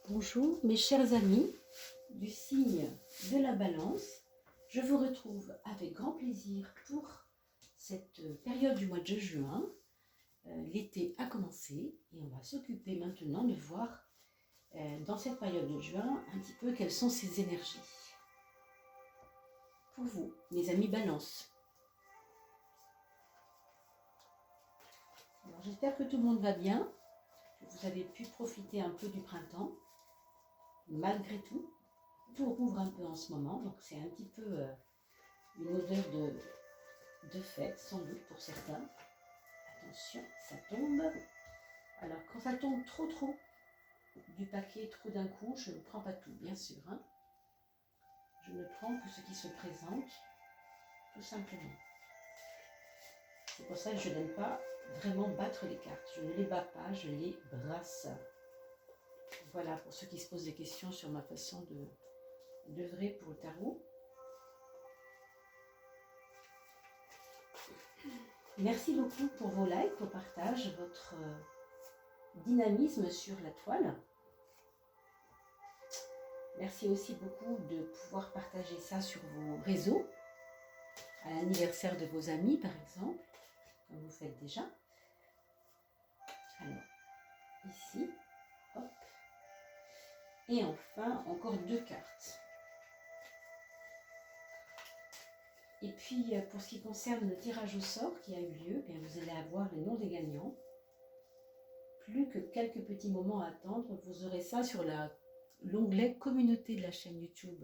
Bonjour mes chers amis du signe de la Balance, je vous retrouve avec grand plaisir pour cette période du mois de juin. L'été a commencé et on va s'occuper maintenant de voir dans cette période de juin un petit peu quelles sont ces énergies. Pour vous, mes amis Balance. J'espère que tout le monde va bien, que vous avez pu profiter un peu du printemps. Malgré tout rouvre un peu en ce moment, donc c'est un petit peu une odeur de fête, sans doute pour certains. Attention, ça tombe. Alors quand ça tombe trop du paquet, trop d'un coup, je ne prends pas tout, bien sûr. Je ne prends que ce qui se présente, tout simplement. C'est pour ça que je n'aime pas vraiment battre les cartes. Je ne les bats pas, je les brasse. Voilà, pour ceux qui se posent des questions sur ma façon d'œuvrer pour le tarot. Merci beaucoup pour vos likes, vos partages, votre dynamisme sur la toile. Merci aussi beaucoup de pouvoir partager ça sur vos réseaux, à l'anniversaire de vos amis par exemple, comme vous faites déjà. Alors, ici, hop. Et enfin, encore 2 cartes. Et puis, pour ce qui concerne le tirage au sort qui a eu lieu, bien, vous allez avoir le nom des gagnants. Plus que quelques petits moments à attendre, vous aurez ça sur l'onglet communauté de la chaîne YouTube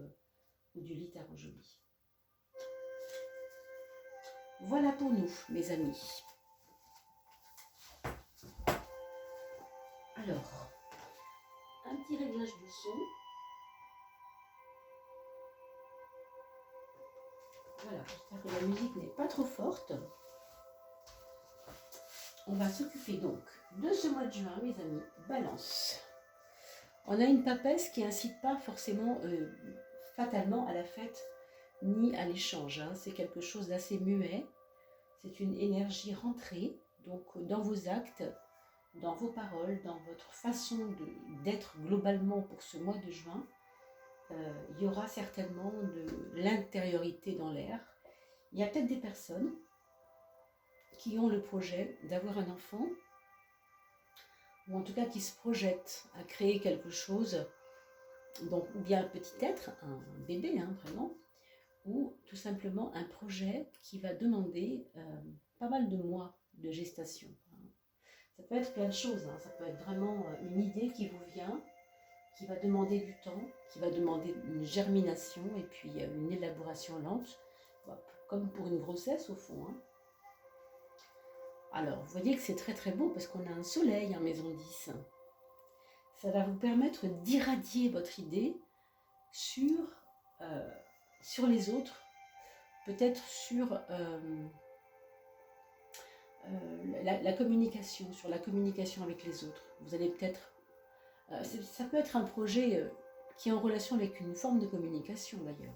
ou du lit Tarot Joli. Voilà pour nous, mes amis. Alors, un petit réglage du son. Voilà, j'espère que la musique n'est pas trop forte. On va s'occuper donc de ce mois de juin, mes amis. Balance. On a une papesse qui n'incite pas forcément fatalement à la fête ni à l'échange. C'est quelque chose d'assez muet. C'est une énergie rentrée. Donc dans vos actes, dans vos paroles, dans votre façon d'être globalement pour ce mois de juin, il y aura certainement de l'intériorité dans l'air. Il y a peut-être des personnes qui ont le projet d'avoir un enfant, ou en tout cas qui se projettent à créer quelque chose, donc ou bien un petit être, un bébé vraiment, ou tout simplement un projet qui va demander pas mal de mois de gestation. Ça peut être plein de choses, ça peut être vraiment une idée qui vous vient, qui va demander du temps, qui va demander une germination et puis une élaboration lente, comme pour une grossesse au fond. Alors, vous voyez que c'est très beau parce qu'on a un soleil en maison 10. Ça va vous permettre d'irradier votre idée sur les autres, peut-être sur la communication, sur la communication avec les autres. Vous allez peut-être... ça peut être un projet qui est en relation avec une forme de communication d'ailleurs.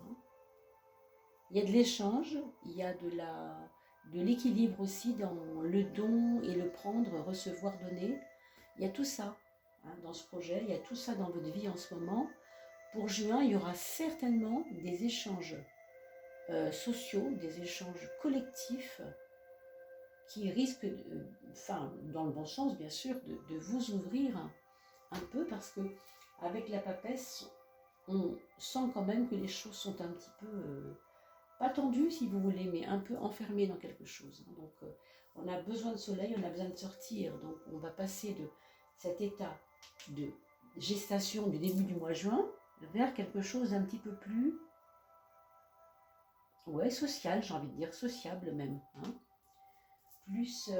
Il y a de l'échange, il y a de l'équilibre aussi dans le don et le prendre, recevoir, donner. Il y a tout ça dans ce projet, il y a tout ça dans votre vie en ce moment. Pour juin, il y aura certainement des échanges sociaux, des échanges collectifs qui risquent, dans le bon sens bien sûr, de vous ouvrir un peu parce que avec la papesse, on sent quand même que les choses sont un petit peu... pas tendu si vous voulez, mais un peu enfermé dans quelque chose. Donc on a besoin de soleil, on a besoin de sortir. Donc on va passer de cet état de gestation du début du mois de juin vers quelque chose d'un petit peu plus social, j'ai envie de dire, sociable même. Plus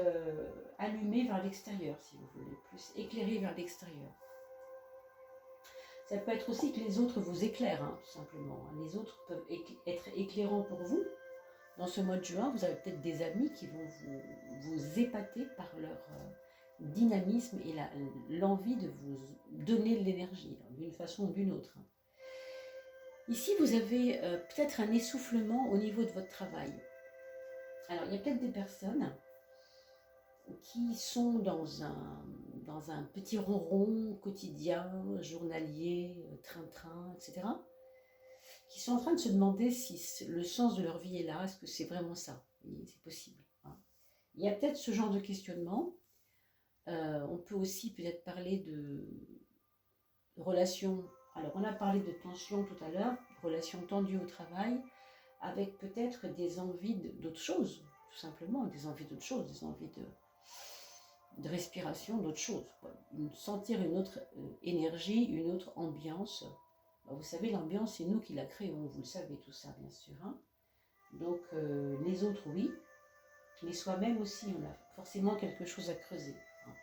allumé vers l'extérieur, si vous voulez, plus éclairé vers l'extérieur. Ça peut être aussi que les autres vous éclairent, tout simplement. Les autres peuvent être éclairants pour vous. Dans ce mois de juin, vous avez peut-être des amis qui vont vous épater par leur dynamisme et l'envie de vous donner de l'énergie, d'une façon ou d'une autre. Ici, vous avez peut-être un essoufflement au niveau de votre travail. Alors, il y a peut-être des personnes qui sont dans dans un petit ronron quotidien, journalier, train-train, etc., qui sont en train de se demander si le sens de leur vie est là, est-ce que c'est vraiment ça? Oui, c'est possible. Hein. Il y a peut-être ce genre de questionnement. On peut aussi peut-être parler de relations. Alors, on a parlé de tension tout à l'heure, relations tendues au travail, avec peut-être des envies d'autres choses, tout simplement, des envies d'autres choses, des envies de respiration, d'autres choses. Sentir une autre énergie, une autre ambiance. Vous savez, l'ambiance, c'est nous qui la créons, vous le savez tout ça, bien sûr. Hein. Donc, les autres, oui, mais soi-même aussi, on a forcément quelque chose à creuser. Hein.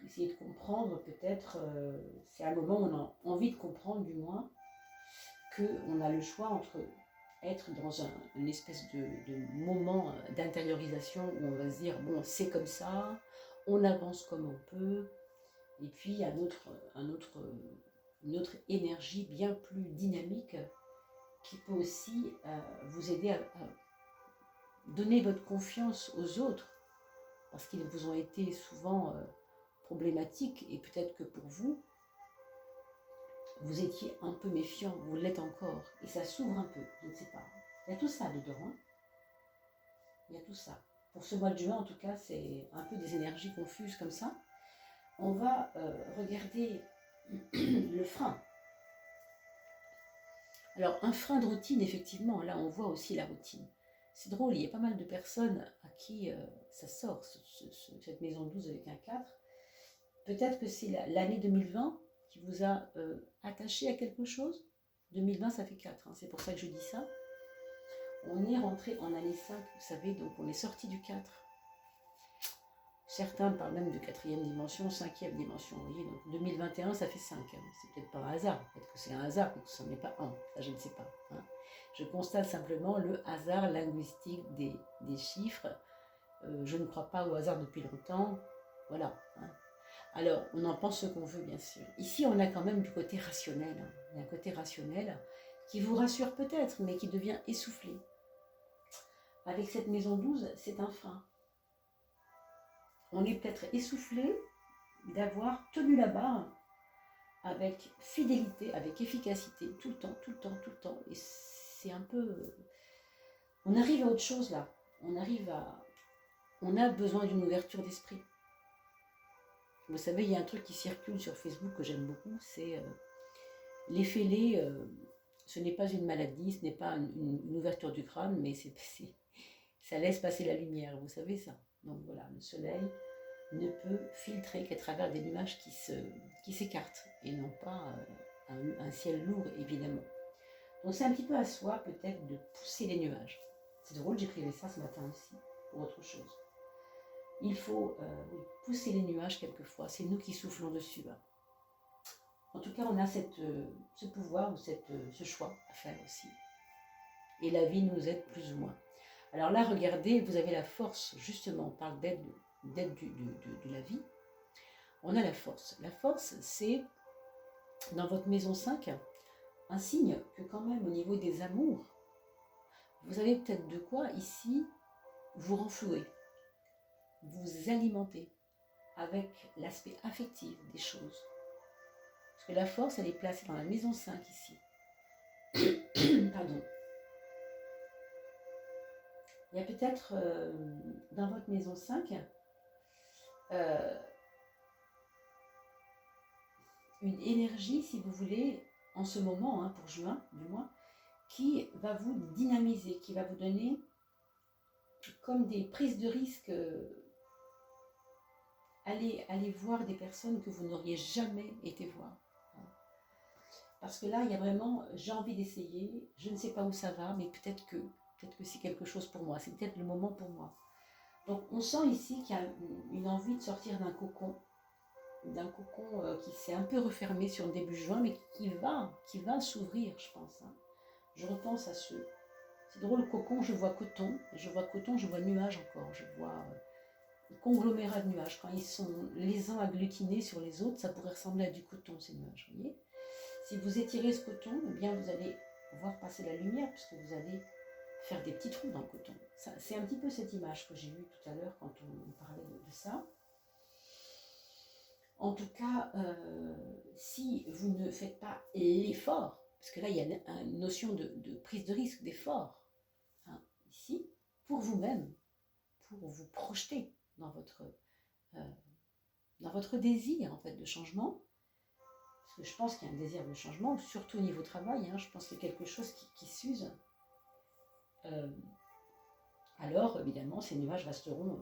Essayer de comprendre, peut-être, c'est un moment où on a envie de comprendre, du moins, qu'on a le choix entre être dans une espèce de moment d'intériorisation où on va se dire, bon, c'est comme ça, on avance comme on peut, et puis il y a une autre énergie bien plus dynamique qui peut aussi vous aider à donner votre confiance aux autres, parce qu'ils vous ont été souvent problématiques, et peut-être que pour vous, vous étiez un peu méfiant, vous l'êtes encore, et ça s'ouvre un peu, je ne sais pas. Il y a tout ça dedans, hein. Il y a tout ça. Pour ce mois de juin, en tout cas, c'est un peu des énergies confuses comme ça. On va regarder le frein. Alors, un frein de routine, effectivement, là, on voit aussi la routine. C'est drôle, il y a pas mal de personnes à qui ça sort, cette maison 12 avec un 4. Peut-être que c'est l'année 2020 qui vous a attaché à quelque chose. 2020, ça fait 4, hein, c'est pour ça que je dis ça. On est rentré en année 5, vous savez, donc on est sorti du 4. Certains parlent même de 4e dimension, 5e dimension, vous voyez, donc 2021, ça fait 5. Hein. C'est peut-être pas un hasard, peut-être que c'est un hasard, peut-être que ce n'est pas un, ça je ne sais pas. Hein. Je constate simplement le hasard linguistique des chiffres. Je ne crois pas au hasard depuis longtemps, voilà. Hein. Alors, on en pense ce qu'on veut, bien sûr. Ici, on a quand même du côté rationnel. Hein. Il y a un côté rationnel qui vous rassure peut-être, mais qui devient essoufflé. Avec cette maison 12, c'est un frein. On est peut-être essoufflé d'avoir tenu la barre avec fidélité, avec efficacité, tout le temps, tout le temps, tout le temps. Et c'est un peu... On arrive à autre chose là. On a besoin d'une ouverture d'esprit. Vous savez, il y a un truc qui circule sur Facebook que j'aime beaucoup, c'est les fêlés, ce n'est pas une maladie, ce n'est pas une ouverture du crâne, mais ça laisse passer la lumière, vous savez ça. Donc voilà, le soleil ne peut filtrer qu'à travers des nuages qui s'écartent, et non pas un ciel lourd, évidemment. Donc c'est un petit peu à soi, peut-être, de pousser les nuages. C'est drôle, j'écrivais ça ce matin aussi, pour autre chose. Il faut pousser les nuages quelquefois, c'est nous qui soufflons dessus. Hein. En tout cas, on a ce pouvoir ou ce choix à faire aussi. Et la vie nous aide plus ou moins. Alors là, regardez, vous avez la force, justement, on parle d'aide de la vie. On a la force. La force, c'est, dans votre maison 5, un signe que quand même, au niveau des amours, vous avez peut-être de quoi, ici, vous renflouer, vous alimenter avec l'aspect affectif des choses. Parce que la force, elle est placée dans la maison 5 ici. Pardon. Il y a peut-être dans votre maison 5 une énergie, si vous voulez, en ce moment, hein, pour juin, du moins, qui va vous dynamiser, qui va vous donner comme des prises de risque. Allez voir des personnes que vous n'auriez jamais été voir. Parce que là, il y a vraiment, j'ai envie d'essayer, je ne sais pas où ça va, mais peut-être que c'est quelque chose pour moi, c'est peut-être le moment pour moi. Donc on sent ici qu'il y a une envie de sortir d'un cocon qui s'est un peu refermé sur le début juin, mais qui va s'ouvrir, je pense. Hein. Je repense à ce... C'est drôle, cocon, je vois coton, je vois nuage encore, je vois conglomérat de nuages. Quand ils sont les uns agglutinés sur les autres, ça pourrait ressembler à du coton, ces nuages, vous voyez. Si vous étirez ce coton, eh bien vous allez voir passer la lumière, puisque vous allez faire des petits trous dans le coton. C'est un petit peu cette image que j'ai eue tout à l'heure quand on parlait de ça. En tout cas, si vous ne faites pas l'effort, parce que là, il y a une notion de prise de risque, d'effort, hein, ici, pour vous-même, pour vous projeter euh, dans votre désir en fait, de changement, parce que je pense qu'il y a un désir de changement, surtout au niveau travail, hein, je pense qu'il y a quelque chose qui s'use. Alors, évidemment, ces nuages resteront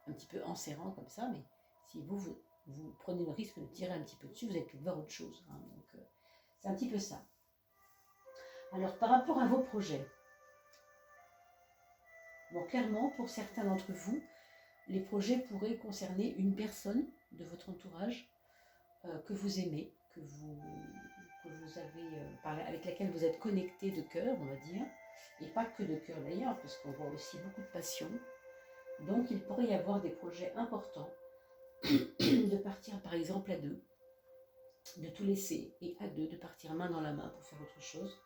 un petit peu enserrants comme ça, mais si vous prenez le risque de tirer un petit peu dessus, vous allez peut-être voir autre chose. Hein, donc, c'est un petit peu ça. Alors, par rapport à vos projets, bon, clairement, pour certains d'entre vous, les projets pourraient concerner une personne de votre entourage que vous aimez, que vous avez, avec laquelle vous êtes connecté de cœur, on va dire, et pas que de cœur d'ailleurs, parce qu'on voit aussi beaucoup de passion. Donc, il pourrait y avoir des projets importants de partir par exemple à deux, de tout laisser et à deux, de partir main dans la main pour faire autre chose,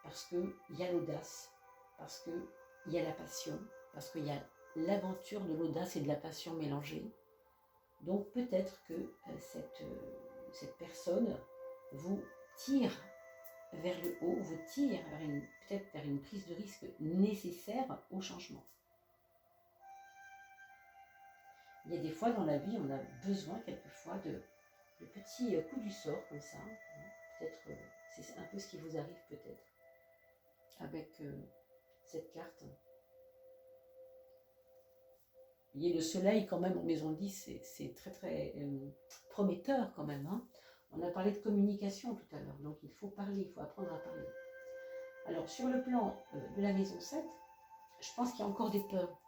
parce qu'il y a l'audace, parce qu'il y a la passion, parce qu'il y a l'aventure de l'audace et de la passion mélangée. Donc peut-être que cette personne vous tire vers le haut, vous tire peut-être vers une prise de risque nécessaire au changement. Il y a des fois dans la vie, on a besoin quelquefois de petits coups du sort comme ça. Peut-être c'est un peu ce qui vous arrive peut-être avec cette carte. Vous voyez, le soleil quand même en maison 10, c'est très très prometteur quand même. Hein. On a parlé de communication tout à l'heure, donc il faut parler, il faut apprendre à parler. Alors sur le plan de la maison 7, je pense qu'il y a encore des peurs,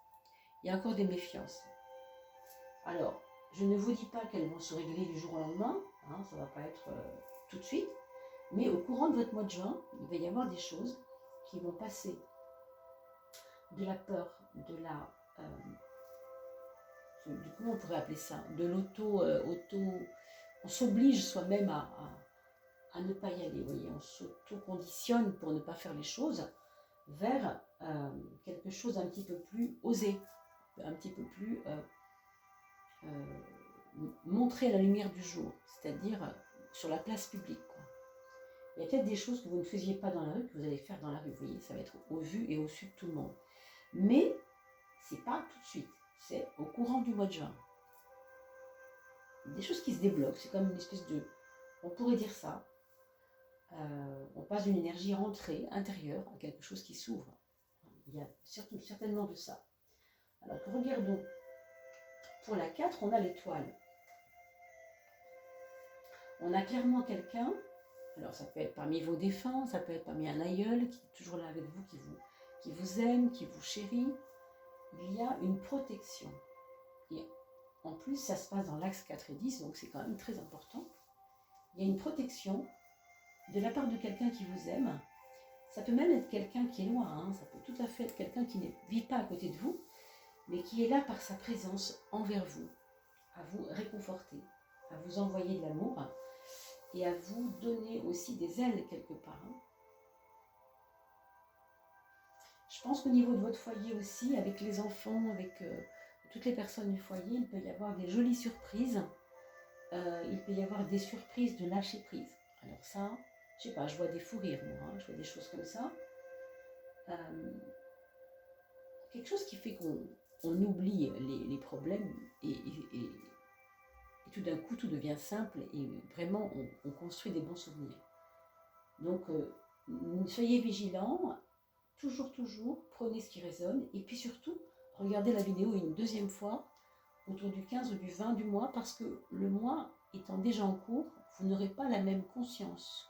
il y a encore des méfiances. Alors, je ne vous dis pas qu'elles vont se régler du jour au lendemain, hein, ça ne va pas être tout de suite, mais au courant de votre mois de juin, il va y avoir des choses qui vont passer de la peur, de la... comment on pourrait appeler ça, de on s'oblige soi-même à ne pas y aller, vous voyez, on s'auto-conditionne pour ne pas faire les choses vers quelque chose d'un petit peu plus osé, un petit peu plus montrer la lumière du jour, c'est-à-dire sur la place publique, quoi. Il y a peut-être des choses que vous ne faisiez pas dans la rue, que vous allez faire dans la rue, vous voyez, ça va être au vu et au su de tout le monde. Mais c'est pas tout de suite, c'est au courant du mois de juin. Des choses qui se débloquent, c'est comme une espèce de... On pourrait dire ça. On passe d'une énergie rentrée, intérieure, à quelque chose qui s'ouvre. Il y a certainement de ça. Alors, regardons. Pour la 4, on a l'étoile. On a clairement quelqu'un, alors ça peut être parmi vos défunts, ça peut être parmi un aïeul qui est toujours là avec vous, qui vous aime, qui vous chérit. Il y a une protection. Et en plus, ça se passe dans l'axe 4 et 10, donc c'est quand même très important. Il y a une protection de la part de quelqu'un qui vous aime. Ça peut même être quelqu'un qui est loin, hein. Ça peut tout à fait être quelqu'un qui ne vit pas à côté de vous, mais qui est là par sa présence envers vous, à vous réconforter, à vous envoyer de l'amour et à vous donner aussi des ailes quelque part. Je pense qu'au niveau de votre foyer aussi, avec les enfants, avec toutes les personnes du foyer, il peut y avoir des jolies surprises. Il peut y avoir des surprises de lâcher prise. Alors ça, je sais pas, je vois des fous rires, moi, hein, je vois des choses comme ça. Quelque chose qui fait qu'on oublie les problèmes et tout d'un coup tout devient simple et vraiment on construit des bons souvenirs. Donc soyez vigilants, toujours, prenez ce qui résonne et puis surtout regardez la vidéo une deuxième fois autour du 15 ou du 20 du mois parce que le mois étant déjà en cours, vous n'aurez pas la même conscience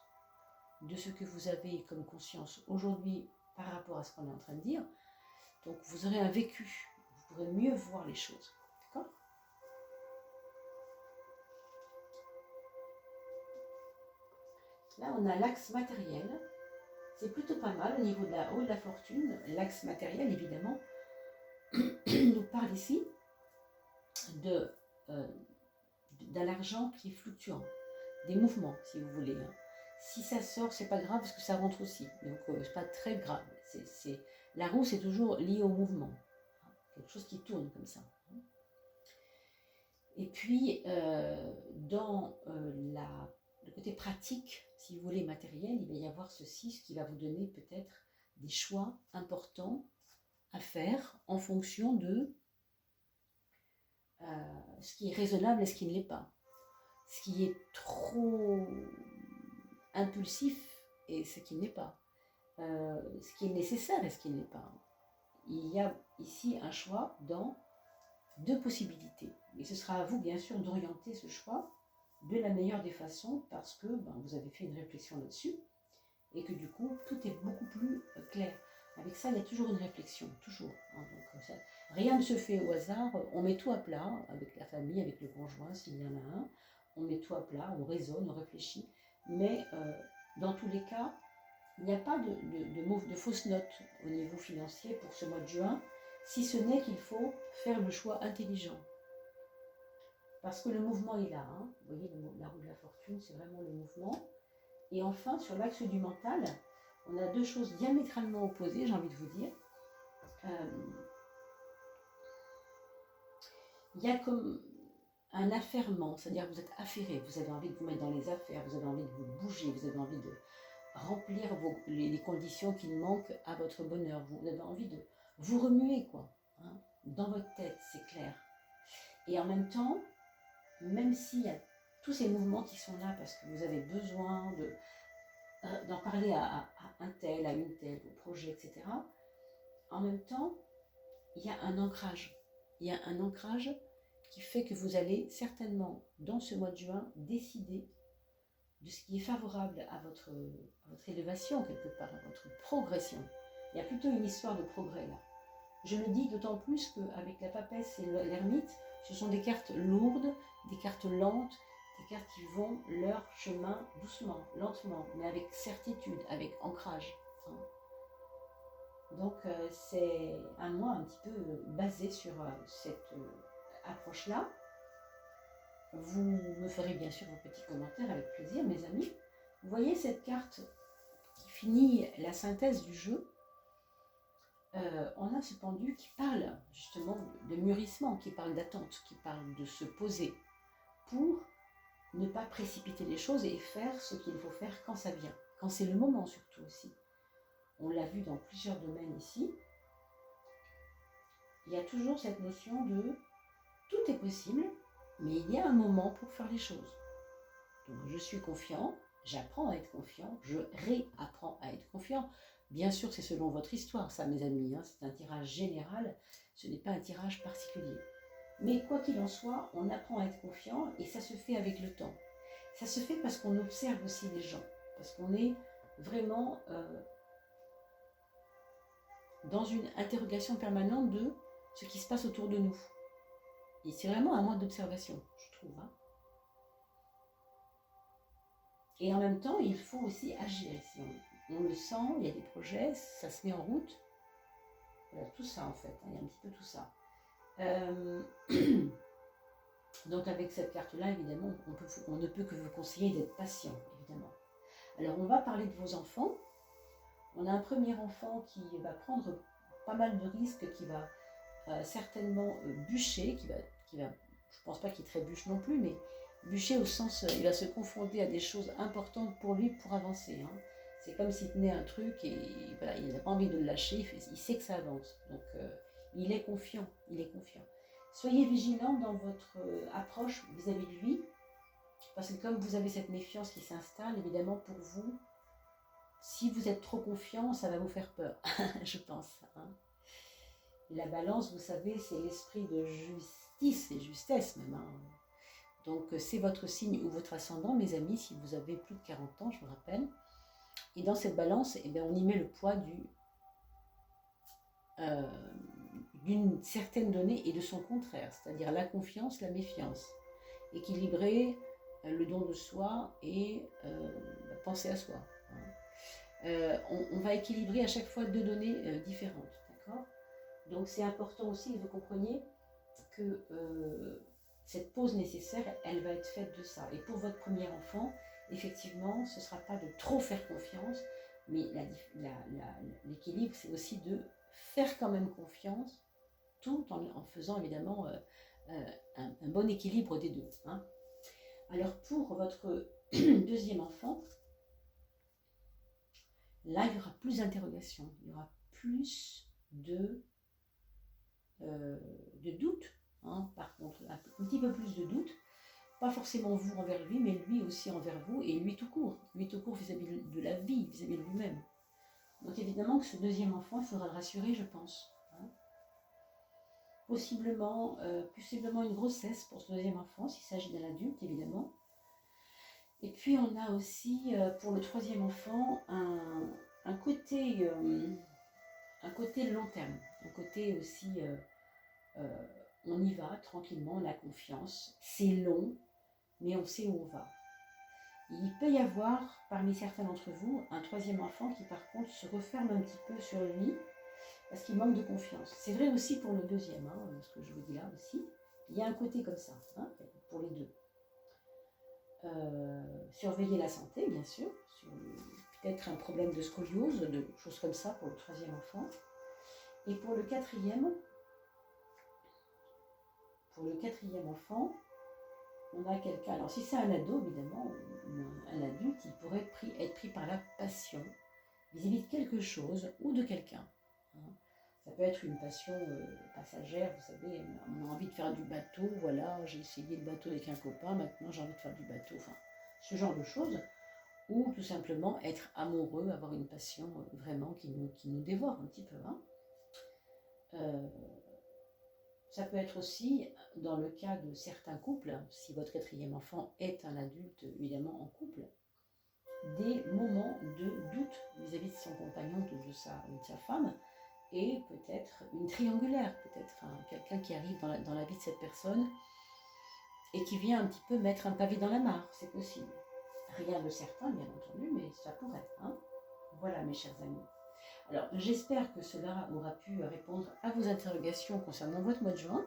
de ce que vous avez comme conscience aujourd'hui par rapport à ce qu'on est en train de dire. Donc vous aurez un vécu, vous pourrez mieux voir les choses. D'accord ? Là, on a l'axe matériel. C'est plutôt pas mal au niveau de la haut de la fortune. L'axe matériel, évidemment, nous parle ici d'un argent qui est fluctuant, des mouvements, si vous voulez. Si ça sort, c'est pas grave parce que ça rentre aussi. Donc, c'est pas très grave. La roue, c'est toujours lié au mouvement. Quelque chose qui tourne comme ça. Et puis, dans le côté pratique, si vous voulez, matériel, il va y avoir ceci, ce qui va vous donner peut-être des choix importants à faire en fonction de ce qui est raisonnable et ce qui ne l'est pas. Ce qui est trop impulsif et ce qui ne l'est pas. Ce qui est nécessaire et ce qui ne l'est pas. Il y a ici un choix dans deux possibilités. Et ce sera à vous, bien sûr, d'orienter ce choix de la meilleure des façons parce que vous avez fait une réflexion là-dessus et que du coup, tout est beaucoup plus clair. Avec ça, il y a toujours une réflexion, toujours. Hein, donc, rien ne se fait au hasard. On met tout à plat avec la famille, avec le conjoint, s'il y en a un. On met tout à plat, on raisonne, on réfléchit. Mais dans tous les cas, il n'y a pas de fausses notes au niveau financier pour ce mois de juin, si ce n'est qu'il faut faire le choix intelligent. Parce que le mouvement est là. Hein. Vous voyez, la roue de la fortune, c'est vraiment le mouvement. Et enfin, sur l'axe du mental, on a deux choses diamétralement opposées, j'ai envie de vous dire. Il y a comme un affairement, c'est-à-dire que vous êtes affairé, vous avez envie de vous mettre dans les affaires, vous avez envie de vous bouger, vous avez envie de remplir les conditions qui manquent à votre bonheur. Vous avez envie de vous remuer, quoi, hein, dans votre tête, c'est clair. Et en même temps, même s'il y a tous ces mouvements qui sont là parce que vous avez besoin d'en parler à un tel, à une telle, au projet, etc., en même temps, il y a un ancrage. Il y a un ancrage qui fait que vous allez certainement, dans ce mois de juin, décider de ce qui est favorable à votre élévation, quelque part, à votre progression. Il y a plutôt une histoire de progrès, là. Je le dis d'autant plus qu'avec la papesse et l'ermite, ce sont des cartes lourdes, des cartes lentes, des cartes qui vont leur chemin doucement, lentement, mais avec certitude, avec ancrage. Hein. Donc c'est un mois un petit peu basé sur cette approche-là. Vous me ferez bien sûr vos petits commentaires avec plaisir, mes amis. Vous voyez cette carte qui finit la synthèse du jeu. On a ce pendu qui parle justement de mûrissement, qui parle d'attente, qui parle de se poser pour ne pas précipiter les choses et faire ce qu'il faut faire quand ça vient, quand c'est le moment surtout aussi. On l'a vu dans plusieurs domaines ici. Il y a toujours cette notion de tout est possible, mais il y a un moment pour faire les choses. Donc je suis confiant, j'apprends à être confiant, je réapprends à être confiant. Bien sûr, c'est selon votre histoire, ça, mes amis. Hein, c'est un tirage général, ce n'est pas un tirage particulier. Mais quoi qu'il en soit, on apprend à être confiant et ça se fait avec le temps. Ça se fait parce qu'on observe aussi les gens, parce qu'on est vraiment dans une interrogation permanente de ce qui se passe autour de nous. Et c'est vraiment un mois d'observation, je trouve. Hein. Et en même temps, il faut aussi agir ici. On le sent, il y a des projets, ça se met en route. Voilà, tout ça en fait, hein, il y a un petit peu tout ça. Donc avec cette carte-là, évidemment, on ne peut que vous conseiller d'être patient, évidemment. Alors on va parler de vos enfants. On a un premier enfant qui va prendre pas mal de risques, qui va certainement bûcher, qui va, je ne pense pas qu'il trébuche non plus, mais bûcher au sens, il va se confronter à des choses importantes pour lui pour avancer. Hein. C'est comme s'il tenait un truc et voilà, il n'a pas envie de le lâcher, il sait que ça avance. Donc il est confiant, il est confiant. Soyez vigilant dans votre approche vis-à-vis de lui, parce que comme vous avez cette méfiance qui s'installe, évidemment pour vous, si vous êtes trop confiant, ça va vous faire peur, je pense. Hein. La balance, vous savez, c'est l'esprit de justice et justesse même. Hein. Donc c'est votre signe ou votre ascendant, mes amis, si vous avez plus de 40 ans, je vous rappelle. Et dans cette balance, eh bien, on y met le poids d'une certaine donnée et de son contraire, c'est-à-dire la confiance, la méfiance. Équilibrer le don de soi et penser à soi. Hein. On va équilibrer à chaque fois deux données différentes, d'accord ? Donc c'est important aussi que vous compreniez que cette pause nécessaire, elle va être faite de ça. Et pour votre premier enfant, effectivement, ce ne sera pas de trop faire confiance, mais l'équilibre, c'est aussi de faire quand même confiance, tout en faisant évidemment un bon équilibre des deux. Hein. Alors pour votre deuxième enfant, là il y aura plus d'interrogations, il y aura plus de doutes, hein, par contre, un petit peu plus de doutes, pas forcément vous envers lui, mais lui aussi envers vous, et lui tout court vis-à-vis de la vie, vis-à-vis de lui-même. Donc évidemment que ce deuxième enfant, il faudra le rassurer, je pense. Hein. Possiblement une grossesse pour ce deuxième enfant, s'il s'agit d'un adulte, évidemment. Et puis on a aussi pour le troisième enfant un côté long terme, un côté aussi on y va tranquillement, on a confiance, c'est long, mais on sait où on va. Il peut y avoir parmi certains d'entre vous un troisième enfant qui par contre se referme un petit peu sur lui parce qu'il manque de confiance. C'est vrai aussi pour le deuxième, hein, ce que je vous dis là aussi. Il y a un côté comme ça, hein, pour les deux. Surveiller la santé, bien sûr, peut-être un problème de scoliose, de choses comme ça pour le troisième enfant. Et pour le quatrième enfant, on a quelqu'un, alors si c'est un ado évidemment, un adulte, il pourrait être pris par la passion vis-à-vis de quelque chose ou de quelqu'un. Hein. Ça peut être une passion passagère, vous savez, on a envie de faire du bateau, voilà, j'ai essayé le bateau avec un copain, maintenant j'ai envie de faire du bateau, enfin, ce genre de choses. Ou tout simplement être amoureux, avoir une passion vraiment qui nous dévore un petit peu. Hein. Ça peut être aussi, dans le cas de certains couples, si votre quatrième enfant est un adulte évidemment en couple, des moments de doute vis-à-vis de son compagnon ou de sa femme, et peut-être une triangulaire, peut-être quelqu'un qui arrive dans la vie de cette personne et qui vient un petit peu mettre un pavé dans la mare, c'est possible. Rien de certain, bien entendu, mais ça pourrait. Hein. Voilà, mes chers amis. Alors, j'espère que cela aura pu répondre à vos interrogations concernant votre mois de juin.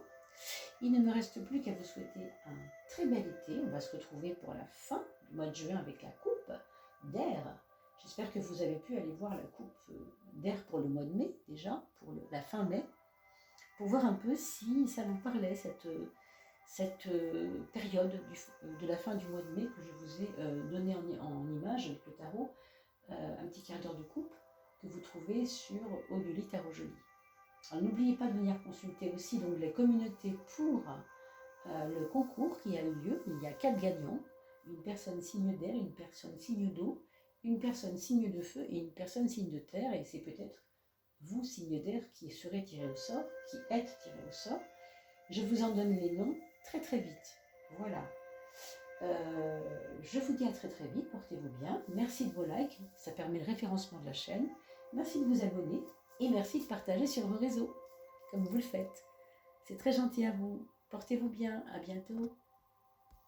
Il ne me reste plus qu'à vous souhaiter un très bel été. On va se retrouver pour la fin du mois de juin avec la coupe d'air. J'espère que vous avez pu aller voir la coupe d'air pour le mois de mai, déjà, pour la fin mai, pour voir un peu si ça vous parlait, cette période de la fin du mois de mai que je vous ai donné en image avec le tarot, un petit quart d'heure de coupe que vous trouvez sur Oduli Tarot Joli. Alors n'oubliez pas de venir consulter aussi l'onglet communauté pour le concours qui a eu lieu. Il y a 4 gagnants, une personne signe d'air, une personne signe d'eau, une personne signe de feu et une personne signe de terre, et c'est peut-être vous, signe d'air, qui serez tiré au sort, qui êtes tiré au sort. Je vous en donne les noms très très vite. Voilà. Je vous dis à très très vite, portez-vous bien. Merci de vos likes, ça permet le référencement de la chaîne. Merci de vous abonner et merci de partager sur vos réseaux, comme vous le faites. C'est très gentil à vous. Portez-vous bien, à bientôt.